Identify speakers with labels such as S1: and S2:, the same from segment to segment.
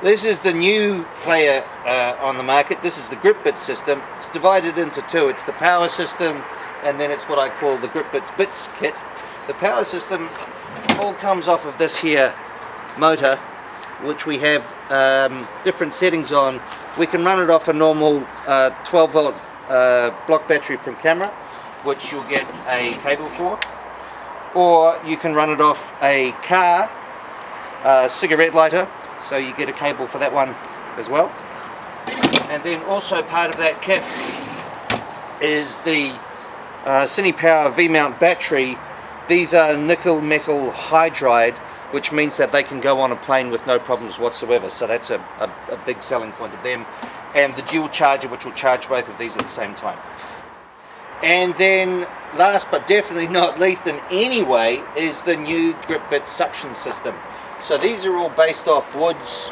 S1: This is the new player on the market. This is the GripBits system. It's divided into two. It's the power system, and then it's what I call the GripBits bits kit. The power system all comes off of this here motor, which we have different settings on. We can run it off a normal 12 volt block battery from camera, which you'll get a cable for, or you can run it off a car cigarette lighter, so you get a cable for that one as well. And then also part of that kit is the Cinepower V-mount battery. These are nickel metal hydride, which means that they can go on a plane with no problems whatsoever, so that's a big selling point of them. And the dual charger, which will charge both of these at the same time. And then last but definitely not least in any way is the new GripBits suction system. So these are all based off Wood's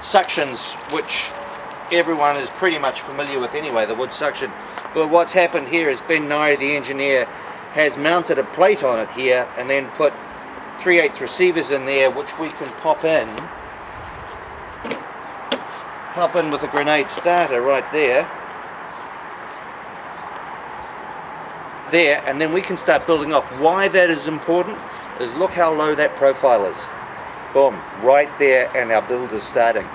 S1: suctions, which everyone is pretty much familiar with anyway, the Wood suction. But what's happened here is Ben Nye, the engineer, has mounted a plate on it here and then put 3/8 receivers in there, which we can pop in with a grenade starter right there, and then we can start building off. Why that is important is look how low that profile is. Boom, right there, and our build is starting.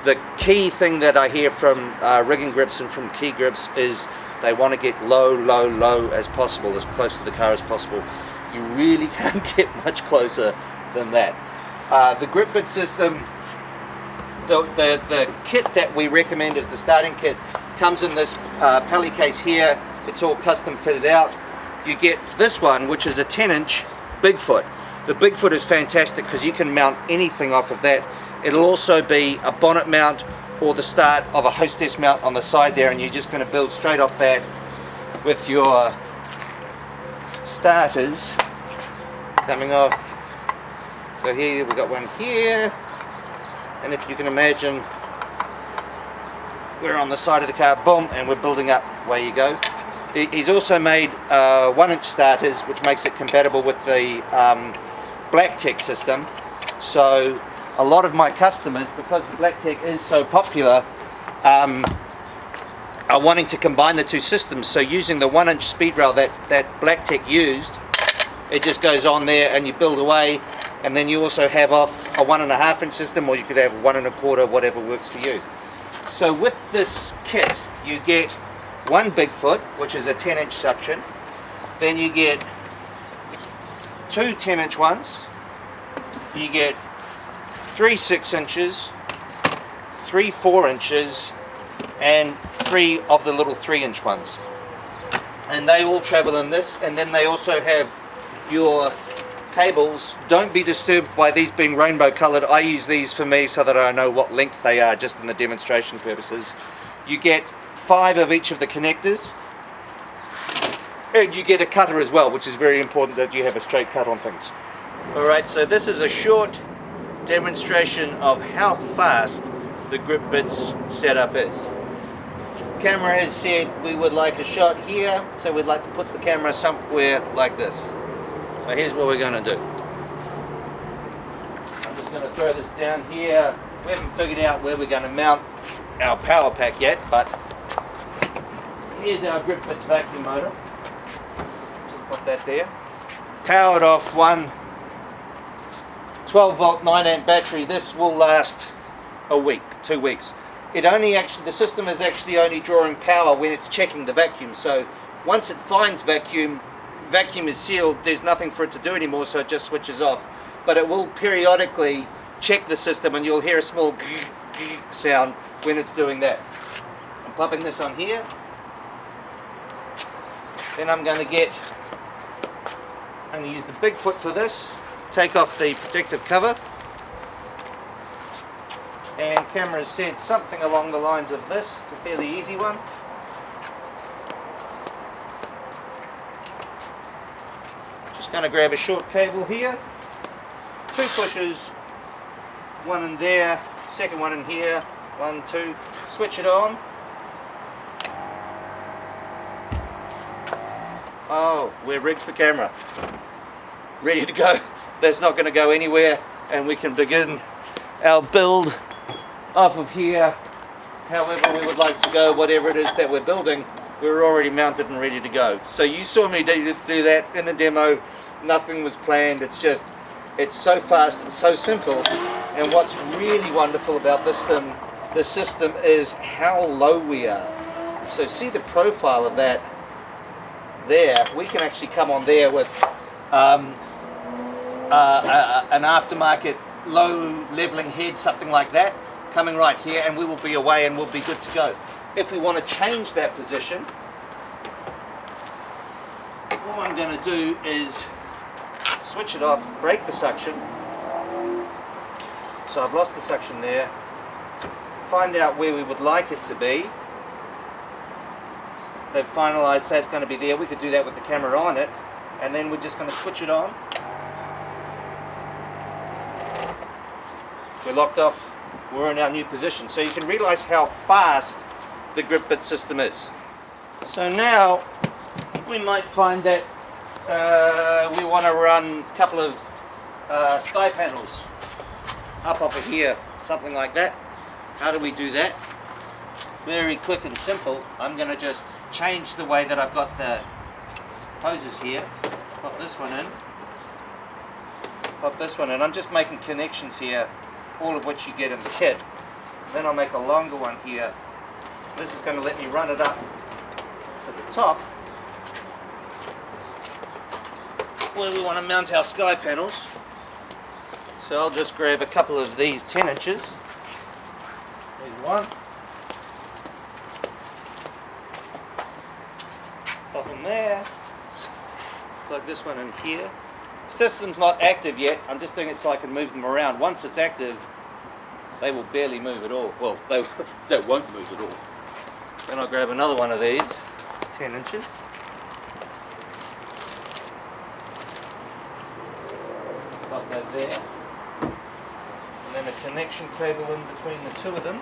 S1: The key thing that I hear from rigging grips and from key grips is they want to get low as possible, as close to the car as possible. You really can't get much closer than that. The GripBits system, the kit that we recommend as the starting kit, comes in this pelly case here. It's all custom fitted out. You get this one, which is a 10-inch Bigfoot. The Bigfoot is fantastic because you can mount anything off of that. It'll also be a bonnet mount or the start of a hostess mount on the side there, and you're just going to build straight off that with your starters coming off. So here we've got one here, and if you can imagine, we're on the side of the car, boom, and we're building up. Away you go. He's also made 1-inch starters, which makes it compatible with the BlackTech system. So a lot of my customers, because the BlackTech is so popular, are wanting to combine the two systems. So using the 1-inch speed rail that BlackTech used, it just goes on there and you build away, and then you also have off a 1.5-inch system, or you could have 1 1/4, whatever works for you. So with this kit you get one Bigfoot, which is a 10-inch suction, then you get two 10-inch ones, you get 3 6-inches, 3 4-inches, and 3 of the little 3-inch ones, and they all travel in this. And then they also have your cables. Don't be disturbed by these being rainbow colored. I use these for me so that I know what length they are, just in the demonstration purposes. You get 5 of each of the connectors, and you get a cutter as well, which is very important that you have a straight cut on things. Alright, so this is a short demonstration of how fast the GripBits setup is. Camera has said we would like a shot here, so we'd like to put the camera somewhere like this. So here's what we're going to do. I'm just going to throw this down here. We haven't figured out where we're going to mount our power pack yet, but here's our GripBits vacuum motor. Just put that there. Powered off one 12 volt 9 amp battery. This will last a week, 2 weeks. The system is actually only drawing power when it's checking the vacuum. So once it finds vacuum is sealed, there's nothing for it to do anymore, so it just switches off. But it will periodically check the system, and you'll hear a small sound when it's doing that. I'm popping this on here. Then I'm going to use the Bigfoot for this. Take off the protective cover, and camera said something along the lines of this. It's a fairly easy one. Just going to grab a short cable here, 2 pushes, one in there, second one in here, 1, 2, switch it on. Oh, we're rigged for camera, ready to go. That's not going to go anywhere, and we can begin our build off of here, however we would like to go, whatever it is that we're building, we're already mounted and ready to go. So you saw me do that in the demo. Nothing was planned. It's just, it's so fast, it's so simple. And what's really wonderful about this system is how low we are. So see the profile of that there. We can actually come on there with an aftermarket low leveling head, something like that, coming right here, and we will be away and we'll be good to go. If we want to change that position, all I'm going to do is switch it off, break the suction. So I've lost the suction there. Find out where we would like it to be. They've finalized, say it's going to be there. We could do that with the camera on it, and then we're just going to switch it on. We're locked off. We're in our new position. So you can realize how fast the GripBits system is. So now we might find that we want to run a couple of sky panels up over here, something like that. How do we do that? Very quick and simple. I'm going to just change the way that I've got the hoses here. Pop this one in. Pop this one in. I'm just making connections here, all of which you get in the kit. Then I'll make a longer one here. This is going to let me run it up to the top where we want to mount our sky panels. So I'll just grab a couple of these 10 inches. There's one. Pop them there. Plug this one in here. System's not active yet. I'm just doing it so I can move them around. Once it's active, they will barely move at all. Well, they won't move at all. Then I'll grab another one of these, 10 inches. Pop that there. And then a connection cable in between the two of them.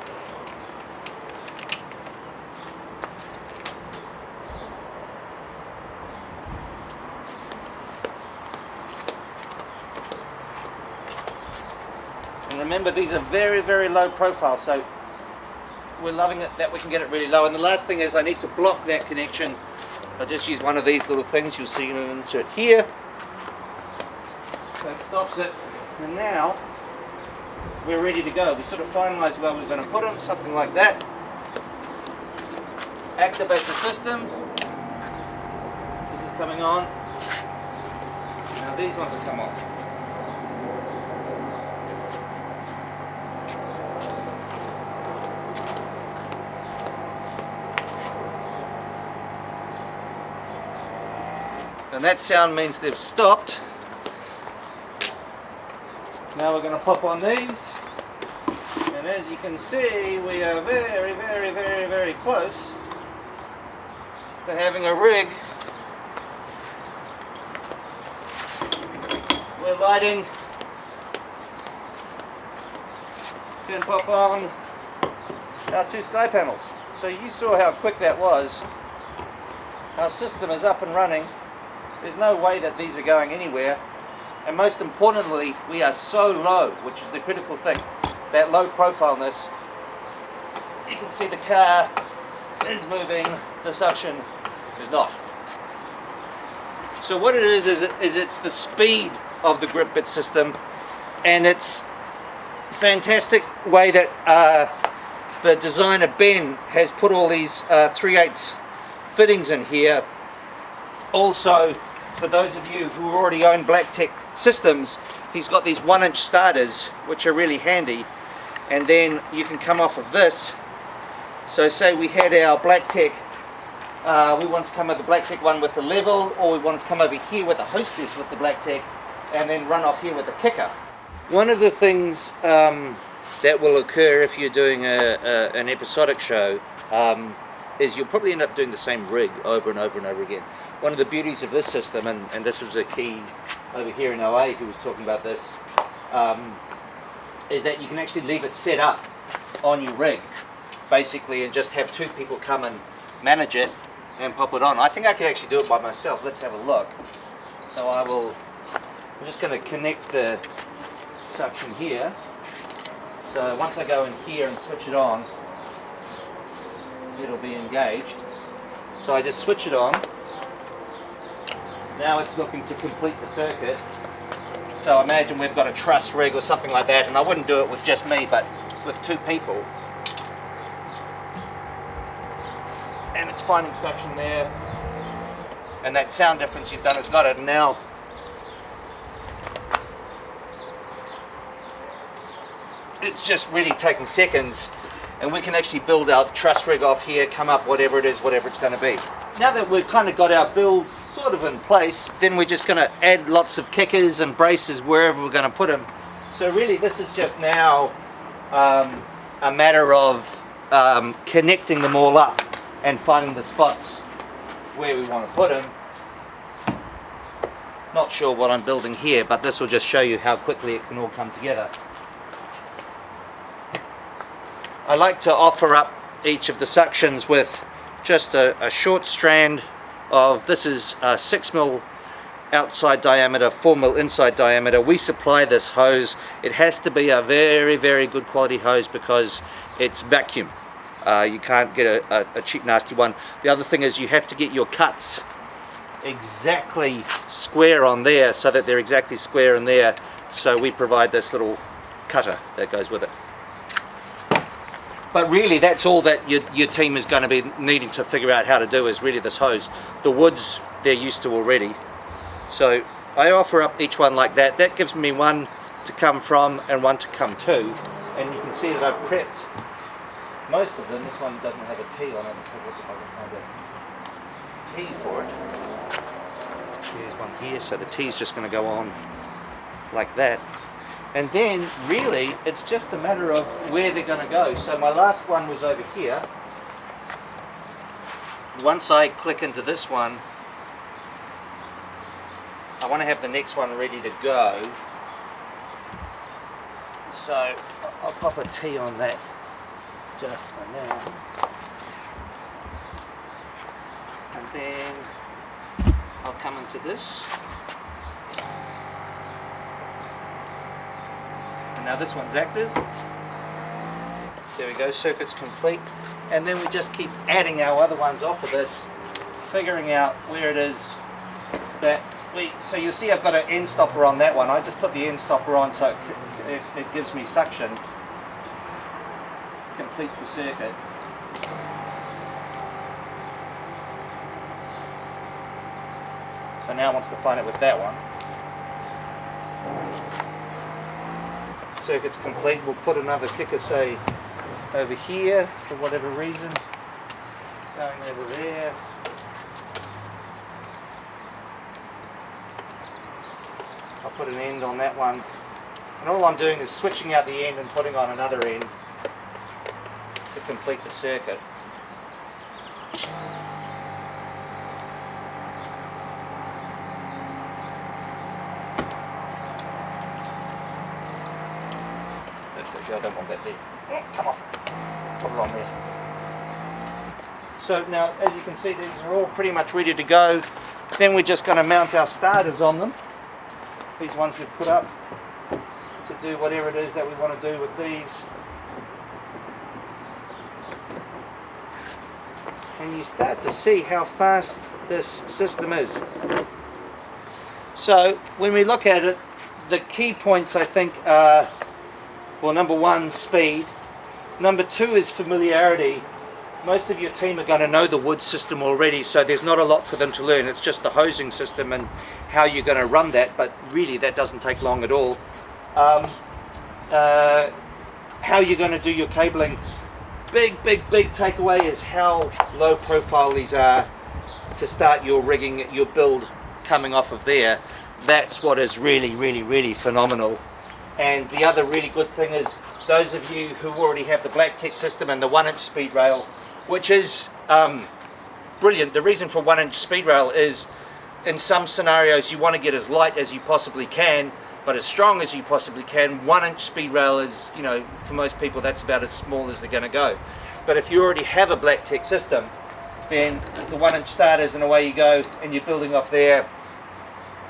S1: And remember, these are very, very low profile, so we're loving it that we can get it really low. And the last thing is I need to block that connection. I just use one of these little things. You'll see an insert here. That stops it. And now we're ready to go. We sort of finalize where we're going to put them, something like that. Activate the system. This is coming on. Now these ones will come off. And that sound means they've stopped. Now we're going to pop on these. And as you can see, we are very, very, very, very close to having a rig. We're lighting. Can pop on our two sky panels. So you saw how quick that was. Our system is up and running. There's no way that these are going anywhere, and most importantly, we are so low, which is the critical thing. That low profileness. You can see the car is moving, the suction is not. So what it is it's the speed of the GripBits system, and it's fantastic way that the designer Ben has put all these 3/8 fittings in here. Also, for those of you who already own BlackTech systems, he's got these 1-inch starters, which are really handy, and then you can come off of this. So say we had our BlackTech, we want to come with the BlackTech one with the level, or we want to come over here with the hostess with the BlackTech, and then run off here with the kicker. One of the things that will occur if you're doing an episodic show is you'll probably end up doing the same rig over and over and over again. One of the beauties of this system, and this was a key over here in LA who was talking about this, is that you can actually leave it set up on your rig, basically, and just have two people come and manage it and pop it on. I think I could actually do it by myself. Let's have a look. So I'm just going to connect the suction here. So once I go in here and switch it on, it'll be engaged. So I just switch it on. Now it's looking to complete the circuit. So imagine we've got a truss rig or something like that, and I wouldn't do it with just me, but with two people. And it's finding suction there, and that sound difference you've done has got it. And now it's just really taking seconds, and we can actually build our truss rig off here, come up whatever it is, whatever it's going to be. Now that we've kind of got our build sort of in place, then we're just going to add lots of kickers and braces wherever we're going to put them. So really this is just now a matter of connecting them all up and finding the spots where we want to put them. Not sure what I'm building here, but this will just show you how quickly it can all come together. I like to offer up each of the suctions with just a short strand of, this is 6mm outside diameter, 4mm inside diameter. We supply this hose. It has to be a very, very good quality hose because it's vacuum. You can't get a cheap, nasty one. The other thing is you have to get your cuts exactly square on there so that they're exactly square in there. So we provide this little cutter that goes with it. But really that's all that your team is going to be needing to figure out how to do, is really this hose. The woods they're used to already. So I offer up each one like that. That gives me one to come from and one to come to. And you can see that I've prepped most of them. This one doesn't have a T on it. Let's see if I can find a T for it. There's one here, so the T is just going to go on like that. And then really it's just a matter of where they're going to go. So my last one was over here. Once I click into this one, I want to have the next one ready to go. So I'll pop a T on that just for now. And then I'll come into this. Now this one's active. There we go, circuit's complete. And then we just keep adding our other ones off of this, figuring out where it is that so you'll see I've got an end stopper on that one. I just put the end stopper on so it gives me suction, completes the circuit. So now I want to find it with that one. Circuit's complete. We'll put another kicker, say, over here for whatever reason. Going over there. I'll put an end on that one. And all I'm doing is switching out the end and putting on another end to complete the circuit. I don't want that there. Oh, come off. Put it on there. So now, as you can see, these are all pretty much ready to go. Then we're just going to mount our starters on them. These ones we've put up to do whatever it is that we want to do with these. And you start to see how fast this system is. So when we look at it, the key points I think are, well, number one, speed. Number two is familiarity. Most of your team are going to know the wood system already, so there's not a lot for them to learn. It's just the hosing system and how you're going to run that, but really that doesn't take long at all. How you're going to do your cabling. Big takeaway is how low profile these are to start your rigging, your build coming off of there. That's what is really phenomenal. And the other really good thing is those of you who already have the BlackTech system and the 1-inch speed rail, which is brilliant. The reason for 1-inch speed rail is in some scenarios you want to get as light as you possibly can, but as strong as you possibly can. 1-inch speed rail is, you know, for most people that's about as small as they're going to go. But if you already have a BlackTech system, then the 1-inch starters and away you go, and you're building off there.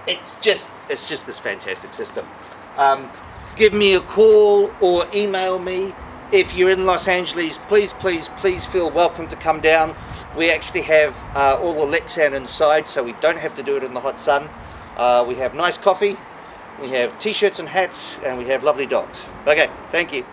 S1: It's just this fantastic system. give me a call or email me. If you're in Los Angeles, please feel welcome to come down. We actually have all the Lexan inside, so we don't have to do it in the hot sun. We have nice coffee, we have t-shirts and hats, and we have lovely dogs. Okay, thank you.